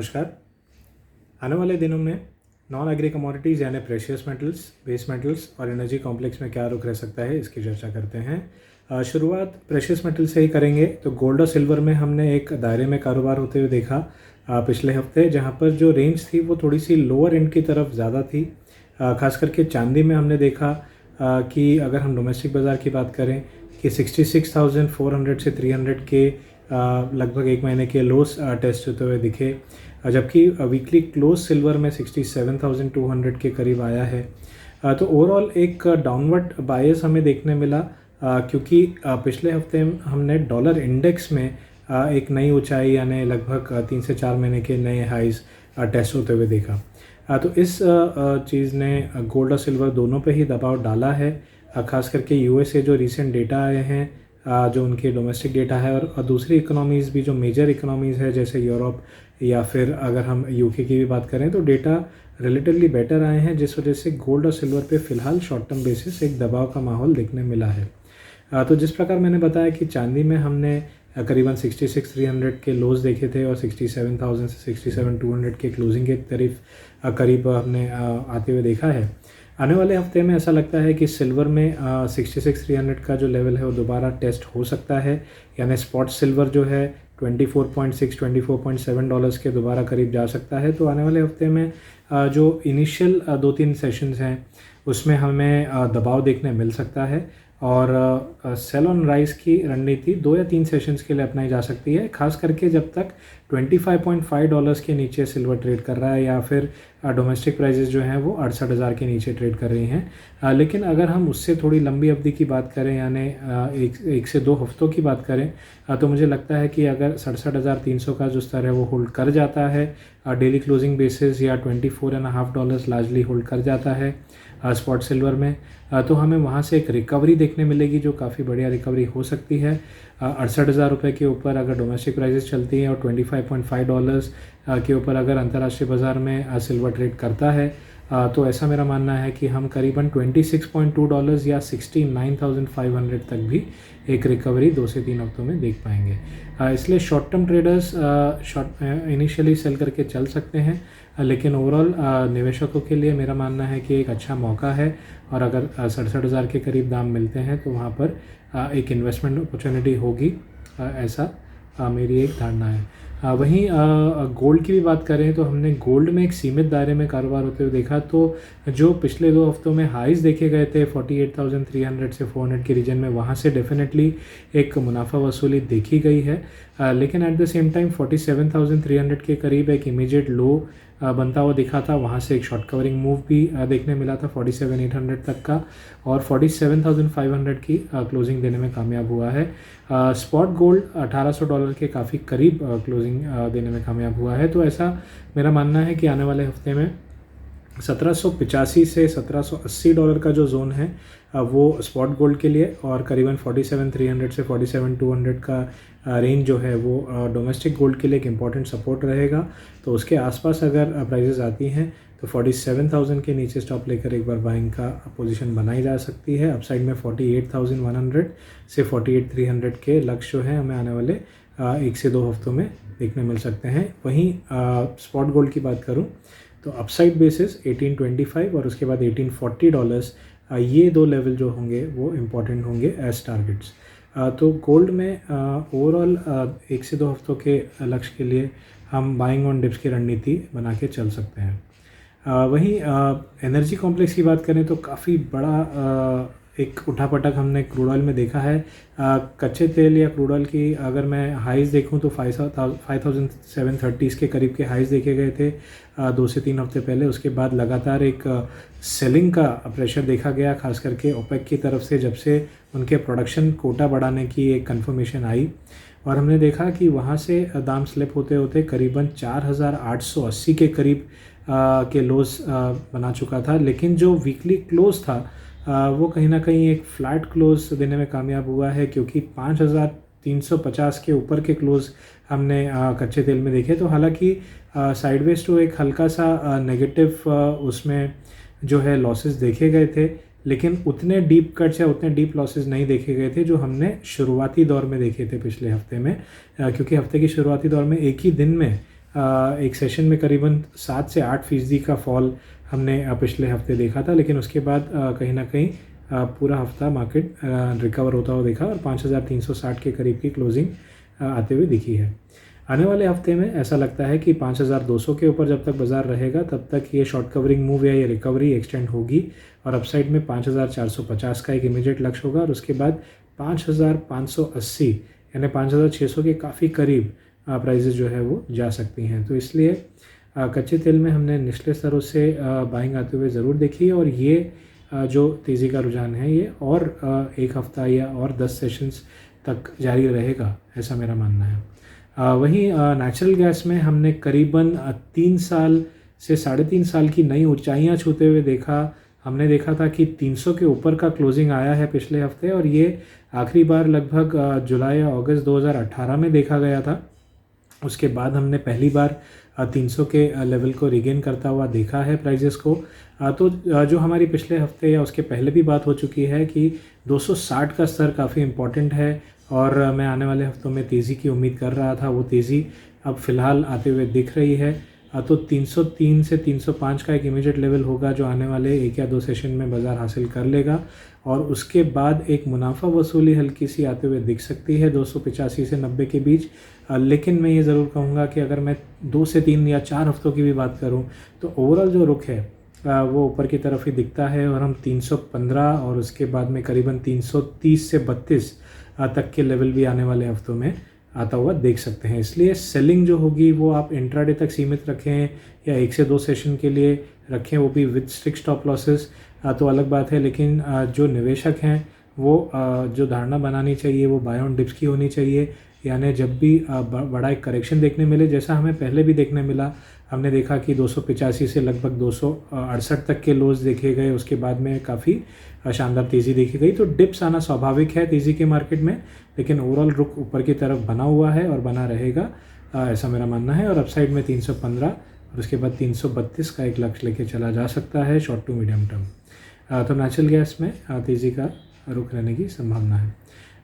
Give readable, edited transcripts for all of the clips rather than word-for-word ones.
नमस्कार। आने वाले दिनों में नॉन एग्री कमोडिटीज़ यानी प्रेशियस मेटल्स, बेस मेटल्स और एनर्जी कॉम्प्लेक्स में क्या रुख रह सकता है, इसकी चर्चा करते हैं। शुरुआत प्रेशियस मेटल से ही करेंगे। तो गोल्ड और सिल्वर में हमने एक दायरे में कारोबार होते हुए देखा पिछले हफ्ते, जहां पर जो रेंज थी वो थोड़ी सी लोअर एंड की तरफ ज़्यादा थी। खास करके चांदी में हमने देखा कि अगर हम डोमेस्टिक बाज़ार की बात करें कि 66,400 से 300 के लगभग एक महीने के लोस टेस्ट होते हुए दिखे, जबकि वीकली क्लोज सिल्वर में 67,200 के करीब आया है। तो ओवरऑल एक डाउनवर्ड बायस हमें देखने मिला, क्योंकि पिछले हफ्ते हमने डॉलर इंडेक्स में एक नई ऊंचाई यानी लगभग 3 से 4 महीने के नए हाइज टेस्ट होते हुए देखा। तो इस चीज़ ने गोल्ड और सिल्वर दोनों पे ही दबाव डाला है। खास करके यूएस से जो रिसेंट डेटा आए हैं, जो उनके डोमेस्टिक डेटा है, और दूसरी इकोनॉमीज़ भी जो मेजर इकोनॉमीज़ है जैसे यूरोप या फिर अगर हम यूके की भी बात करें, तो डेटा रिलेटिवली बेटर आए हैं, जिस वजह से गोल्ड और सिल्वर पे फ़िलहाल शॉर्ट टर्म बेसिस एक दबाव का माहौल देखने मिला है। तो जिस प्रकार मैंने बताया कि चांदी में हमने करीबन 66,300 के लोज देखे थे और 67,000 से 67,200 के क्लोजिंग के करीब हमने आते हुए देखा है। आने वाले हफ्ते में ऐसा लगता है कि सिल्वर में 66,300 का जो लेवल है वो दोबारा टेस्ट हो सकता है, यानी स्पॉट सिल्वर जो है 24.6 24.7 डॉलर्स के दोबारा करीब जा सकता है। तो आने वाले हफ्ते में जो इनिशियल 2-3 सेशंस हैं उसमें हमें दबाव देखने मिल सकता है, और सेल ऑन राइज की रणनीति 2 या 3 सेशंस के लिए अपनाई जा सकती है, खास करके जब तक 25.5 डॉलर्स के नीचे सिल्वर ट्रेड कर रहा है या फिर डोमेस्टिक प्राइजेस जो हैं वो 68,000 के नीचे ट्रेड कर रही हैं। लेकिन अगर हम उससे थोड़ी लंबी अवधि की बात करें, यानी एक से 2 हफ्तों की बात करें, तो मुझे लगता है कि अगर 67,300 का जो स्तर है वो होल्ड कर जाता है डेली क्लोजिंग बेसिस, या 24.5 डॉलर्स लार्जली होल्ड कर जाता है स्पॉट सिल्वर में, तो हमें वहाँ से एक रिकवरी देखने मिलेगी जो काफ़ी बढ़िया रिकवरी हो सकती है। 68,000 रुपये के ऊपर अगर डोमेस्टिक प्राइजेस चलती हैं और 25.5 डॉलर्स के ऊपर अगर अंतर्राष्ट्रीय बाज़ार में सिल्वर ट्रेड करता है, तो ऐसा मेरा मानना है कि हम करीबन 26.2 डॉलर्स या 69,500 तक भी एक रिकवरी 2 से 3 हफ्तों में देख पाएंगे। इसलिए short term traders initially sell करके चल सकते हैं, लेकिन ओवरऑल निवेशकों के लिए मेरा मानना है कि एक अच्छा मौका है, और अगर 67,000 के करीब दाम मिलते हैं तो वहाँ पर एक इन्वेस्टमेंट अपॉर्चुनिटी होगी, ऐसा मेरी एक धारणा है। वहीं गोल्ड की भी बात करें तो हमने गोल्ड में एक सीमित दायरे में कारोबार होते हुए देखा। तो जो पिछले 2 हफ्तों में हाइज देखे गए थे 48,300 से 400 के रीजन में, वहाँ से डेफिनेटली एक मुनाफा वसूली देखी गई है, लेकिन एट द सेम टाइम 47,300 के करीब एक इमीडिएट लो बनता हुआ दिखा था। वहाँ से एक शॉर्ट कवरिंग मूव भी देखने मिला था 47,800 तक का, और 47,500 की क्लोजिंग देने में कामयाब हुआ है। स्पॉट गोल्ड $1,800 के काफ़ी करीब क्लोजिंग देने में कामयाब हुआ है। तो ऐसा मेरा मानना है कि आने वाले हफ्ते में 1785 से $1780 का जो जोन है वो स्पॉट गोल्ड के लिए, और करीबन 47,300 से 47,200 का रेंज जो है वो डोमेस्टिक गोल्ड के लिए एक इम्पॉर्टेंट सपोर्ट रहेगा। तो उसके आसपास अगर प्राइजेस आती हैं तो 47,000 के नीचे स्टॉप लेकर एक बार बाइंग का पोजीशन बनाई जा सकती है। अपसाइड में 48,100 से 48,300 के लक्ष्य जो हैं हमें आने वाले 1 से 2 हफ्तों में देखने मिल सकते हैं। वहीं स्पॉट गोल्ड की बात करूं तो अपसाइड बेसिस 1825 और उसके बाद $1840, ये 2 लेवल जो होंगे वो इम्पॉर्टेंट होंगे एज टारगेट्स। तो गोल्ड में ओवरऑल 1 से 2 हफ्तों के लक्ष्य के लिए हम बाइंग ऑन डिप्स की रणनीति बना के चल सकते हैं। वहीं एनर्जी कॉम्प्लेक्स की बात करें तो काफ़ी बड़ा एक उठापटक हमने क्रूड ऑयल में देखा है। कच्चे तेल या क्रूड ऑयल की अगर मैं हाइज़ देखूं तो 5,730 के करीब के हाइज़ देखे गए थे 2 से 3 हफ्ते पहले। उसके बाद लगातार एक सेलिंग का प्रेशर देखा गया, खास करके ओपेक की तरफ से, जब से उनके प्रोडक्शन कोटा बढ़ाने की एक कंफर्मेशन आई, और हमने देखा कि वहाँ से दाम स्लिप होते होते करीबन 4,880 के करीब के लोस बना चुका था। लेकिन जो वीकली क्लोज था वो कहीं ना कहीं एक फ्लैट क्लोज देने में कामयाब हुआ है, क्योंकि 5,350 के ऊपर के क्लोज हमने कच्चे तेल में देखे। तो हालांकि साइडवेज तो एक हल्का सा नेगेटिव उसमें जो है लॉसेस देखे गए थे, लेकिन उतने डीप कट्स या उतने डीप लॉसेस नहीं देखे गए थे जो हमने शुरुआती दौर में देखे थे पिछले हफ्ते में, क्योंकि हफ्ते की शुरुआती दौर में एक ही दिन में एक सेशन में करीबन 7 से 8% का फॉल हमने पिछले हफ्ते देखा था, लेकिन उसके बाद कहीं ना कहीं पूरा हफ्ता मार्केट रिकवर होता हुआ देखा और 5360 के करीब की क्लोजिंग आते हुए दिखी है। आने वाले हफ्ते में ऐसा लगता है कि 5200 के ऊपर जब तक बाजार रहेगा तब तक ये शॉर्ट कवरिंग मूव या ये रिकवरी एक्सटेंड होगी और अपसाइड में 5450 का एक इमीडिएट लक्ष्य होगा और उसके बाद 5580 यानी 5600 के काफ़ी करीब प्राइजेस जो है वो जा सकती हैं। तो इसलिए कच्चे तेल में हमने निचले स्तरों से बाइंग आते हुए ज़रूर देखी और ये जो तेज़ी का रुझान है ये और एक हफ़्ता या और 10 सेशंस तक जारी रहेगा, ऐसा मेरा मानना है। वहीं नेचुरल गैस में हमने करीबन 3 साल से 3.5 साल की नई ऊंचाइयां छूते हुए देखा। हमने देखा था कि 300 के ऊपर का क्लोजिंग आया है पिछले हफ्ते और ये आखिरी बार लगभग जुलाई या अगस्त 2018 में देखा गया था। उसके बाद हमने पहली बार 300 के लेवल को रिगेन करता हुआ देखा है प्राइजेस को। तो जो हमारी पिछले हफ्ते या उसके पहले भी बात हो चुकी है कि 260 का स्तर काफ़ी इम्पॉर्टेंट है और मैं आने वाले हफ्तों में तेज़ी की उम्मीद कर रहा था, वो तेज़ी अब फ़िलहाल आते हुए दिख रही है। तो 303 से 305 का एक इमीडिएट लेवल होगा जो आने वाले 1 या 2 सेशन में बाज़ार हासिल कर लेगा और उसके बाद एक मुनाफा वसूली हल्की सी आते हुए दिख सकती है 285 से 90 के बीच। लेकिन मैं ये ज़रूर कहूँगा कि अगर मैं 2 से 3 या 4 हफ्तों की भी बात करूँ तो ओवरऑल जो रुख है वो ऊपर की तरफ ही दिखता है और हम 315 और उसके बाद में करीबन 330 से 32 तक के लेवल भी आने वाले हफ्तों में आता हुआ देख सकते हैं। इसलिए सेलिंग जो होगी वो आप इंट्राडे तक सीमित रखें या 1 से 2 सेशन के लिए रखें, वो भी विद स्ट्रिक्ट स्टॉप लॉसेस तो अलग बात है। लेकिन जो निवेशक हैं वो जो धारणा बनानी चाहिए वो बाय ऑन डिप्स की होनी चाहिए, यानी जब भी बड़ा एक करेक्शन देखने मिले, जैसा हमें पहले भी देखने मिला, हमने देखा कि 285 से लगभग 268 तक के लोज देखे गए, उसके बाद में काफ़ी शानदार तेज़ी देखी गई। तो डिप्स आना स्वाभाविक है तेज़ी के मार्केट में, लेकिन ओवरऑल रुख ऊपर की तरफ बना हुआ है और बना रहेगा, ऐसा मेरा मानना है। और अपसाइड में 315 और उसके बाद 332 का एक लक्ष्य लेके चला जा सकता है शॉर्ट टू मीडियम टर्म। तो नेचुरल गैस में तेज़ी का रुख रहने की संभावना है।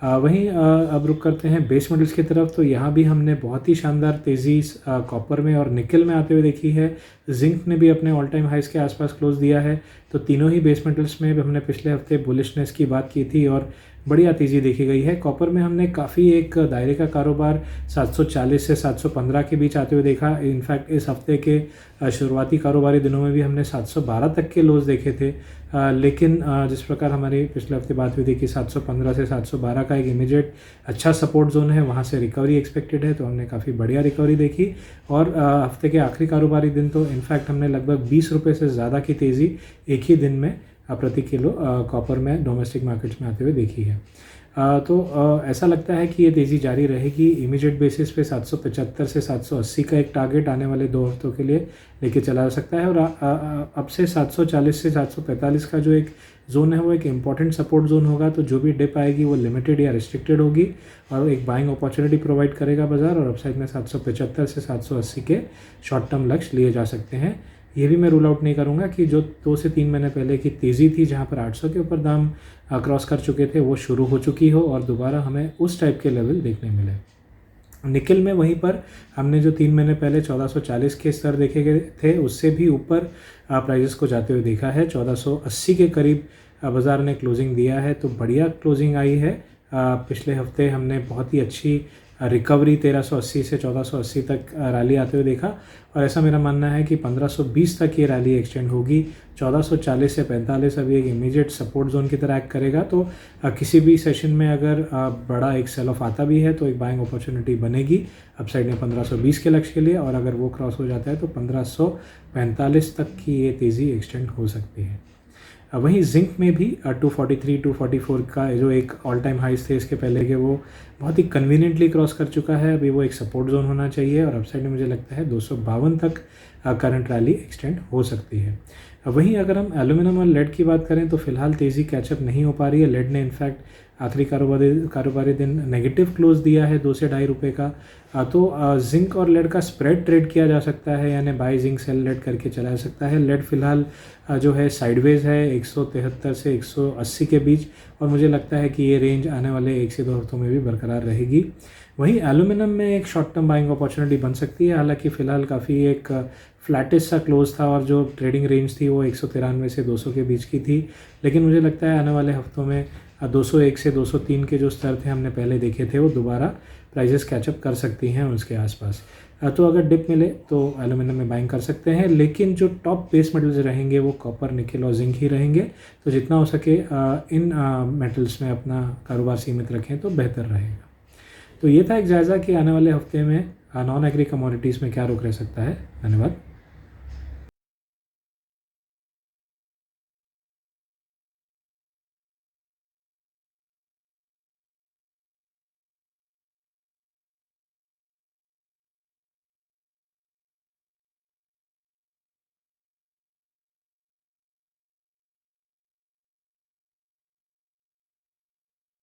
वहीं अब रुक करते हैं बेस मेटल्स की तरफ। तो यहाँ भी हमने बहुत ही शानदार तेज़ी कॉपर में और निकल में आते हुए देखी है। जिंक ने भी अपने ऑल टाइम हाइस के आसपास क्लोज दिया है। तो तीनों ही बेस मेटल्स में हमने पिछले हफ्ते बुलिशनेस की बात की थी और बढ़िया तेज़ी देखी गई है। कॉपर में हमने काफ़ी एक दायरे का कारोबार 740 से 715 के बीच आते हुए देखा। इनफैक्ट इस हफ्ते के शुरुआती कारोबारी दिनों में भी हमने 712 तक के लोज देखे थे। लेकिन जिस प्रकार हमारी पिछले हफ्ते बात हुई थी कि 715 से 712 का एक इमीडिएट अच्छा सपोर्ट जोन है, वहाँ से रिकवरी एक्सपेक्टेड है, तो हमने काफ़ी बढ़िया रिकवरी देखी। और हफ्ते के आखिरी कारोबारी दिन तो इनफैक्ट हमने लगभग 20 रुपये से ज़्यादा की तेज़ी एक ही दिन में प्रति किलो कॉपर में डोमेस्टिक मार्केट्स में आते हुए देखी है। तो ऐसा लगता है कि ये तेज़ी जारी रहेगी। इमीडिएट बेसिस पे 775 से 780 का एक टारगेट आने वाले 2 हफ्तों के लिए लेके चला जा सकता है और अब से 740 से 745 का जो एक जोन है वो एक इम्पॉर्टेंट सपोर्ट जोन होगा। तो जो भी डिप आएगी वो लिमिटेड या रिस्ट्रिक्टेड होगी और एक बाइंग अपॉर्चुनिटी प्रोवाइड करेगा बाजार। और अपसाइड में 775 से 780 के शॉर्ट टर्म लक्ष्य लिए जा सकते हैं। ये भी मैं रूल आउट नहीं करूँगा कि जो 2 से 3 महीने पहले की तेज़ी थी जहाँ पर 800 के ऊपर दाम क्रॉस कर चुके थे वो शुरू हो चुकी हो और दोबारा हमें उस टाइप के लेवल देखने मिले। निकल में वहीं पर हमने जो 3 महीने पहले 1440 के स्तर देखे गए थे उससे भी ऊपर प्राइजेस को जाते हुए देखा है। 1480 के करीब बाज़ार ने क्लोजिंग दिया है, तो बढ़िया क्लोजिंग आई है। पिछले हफ्ते हमने बहुत ही अच्छी रिकवरी 1380 से 1480 तक रैली आते हुए देखा और ऐसा मेरा मानना है कि 1520 तक ये रैली एक्सटेंड होगी। 1440 से 45 अभी एक इमीडिएट सपोर्ट जोन की तरह एक्ट करेगा। तो किसी भी सेशन में अगर बड़ा एक सेल ऑफ आता भी है तो एक बाइंग अपॉर्चुनिटी बनेगी अपसाइड में 1520 के लक्ष्य के लिए, और अगर वो क्रॉस हो जाता है तो 1545 तक की ये तेज़ी एक्सटेंड हो सकती है। वहीं जिंक में भी 243 244 का जो एक ऑल टाइम हाइस थे इसके पहले के वो बहुत ही कन्वीनियंटली क्रॉस कर चुका है। अभी वो एक सपोर्ट जोन होना चाहिए और अपसाइड में मुझे लगता है 252 तक करंट रैली एक्सटेंड हो सकती है। वहीं अगर हम एल्यूमिनियम और लेड की बात करें तो फिलहाल तेज़ी कैचअप नहीं हो पा रही है। लेड ने इनफैक्ट आखिरी कारोबारी दिन नेगेटिव क्लोज दिया है 2 से ₹2.5 का। तो जिंक और लेड का स्प्रेड ट्रेड किया जा सकता है, यानी बाई जिंक सेल लेड करके चला जा सकता है। लेड फिलहाल जो है साइडवेज है 173 से 180 के बीच और मुझे लगता है कि ये रेंज आने वाले 1 से 2 हफ्तों में भी बरकरार रहेगी। वहीं एल्यूमिनियम में एक शॉर्ट टर्म बाइंग अपॉर्चुनिटी बन सकती है, हालांकि फ़िलहाल काफ़ी एक फ्लैटिश सा क्लोज था और जो ट्रेडिंग रेंज थी वो 193 से 200 के बीच की थी। लेकिन मुझे लगता है आने वाले हफ्तों में 201 से 203 के जो स्तर थे हमने पहले देखे थे वो दोबारा प्राइसेस कैचअप कर सकती हैं उसके आसपास। तो अगर डिप मिले तो एल्यूमिनियम में बाइंग कर सकते हैं, लेकिन जो टॉप बेस मेटल्स रहेंगे वो कॉपर, निकेल और जिंक ही रहेंगे। तो जितना हो सके इन मेटल्स में अपना कारोबार सीमित रखें तो बेहतर रहेगा। तो ये था एक जायज़ा कि आने वाले हफ्ते में नॉन एग्री कमोडिटीज़ में क्या रुख रह सकता है। धन्यवाद।